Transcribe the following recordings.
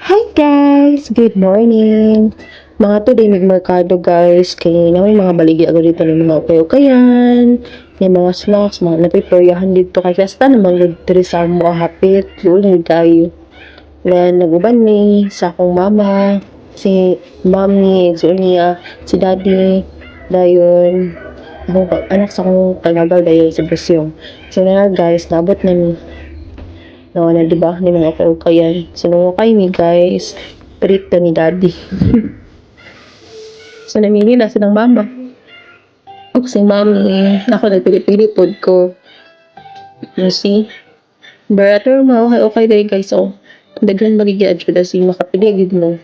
Hi guys! Good morning! Mga today nagmerkado guys kay na may mga baligi agad dito ng mga ukay-ukayan, may mga snacks, mga napiperyahan dito kay Festa naman dito sa mga hapit, yun kayo. Then naguban ni sa akong mama, si mommy, Julia, si daddy, dayon, ako anak sa akong tagagal dayon sa Brasil. So na guys, nabot na ni na diba ni mga kaukayan. Sinungukay mi guys. Perito ni daddy. So namili na silang mama. Ako si mami. Ako nagpili-pili pod ko. You see? Barator mga okay dahil guys. So, daghan magiging adjud si makapili gid mo.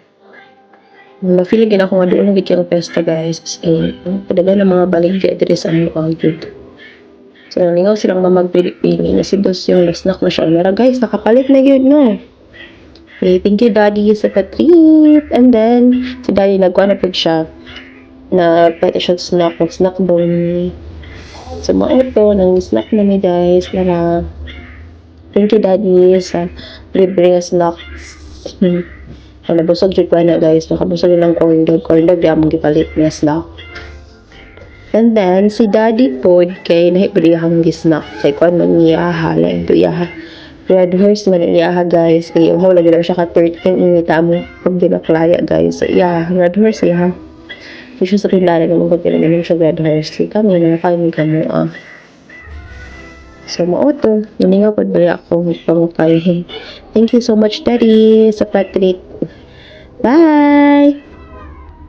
Mafeel gid ako nga doon gid yung pesta guys. Kasi padagan ng mga baligya diri sa ano agad. So, nalingaw silang mamagpili-pili. Nasidos yung snack na siya. Mara guys, nakapalit na yun, no? Okay, thank you, Daddy, sa ka-treat. And then, si Daddy, nagkuha na po siya na pwede siya snack doon. So, mga ito, nang snack na mi, guys. Para, thank you, Daddy, sa libre na snack. Nabusog dyan pa na, guys. Nakabusog ng corn dog. Corn dog, di among gipalit na snack. And then, si Daddy po, kay nahibrihang gisnak. Kay kung ano niya, hala, ito iyaha. Red horse man iyaha, guys. Kaya yung lagi daw siya ka-13, inita mo pag dinaklaya, guys. So, yeah, red horse, yeah. Hindi siya sa kilala ng mga pinagaling siya red horse. Kami na, kami kamo, So, mauto. Hindi nga po ba ako pang-kay. Thank you so much, Daddy, sa patrit. Bye!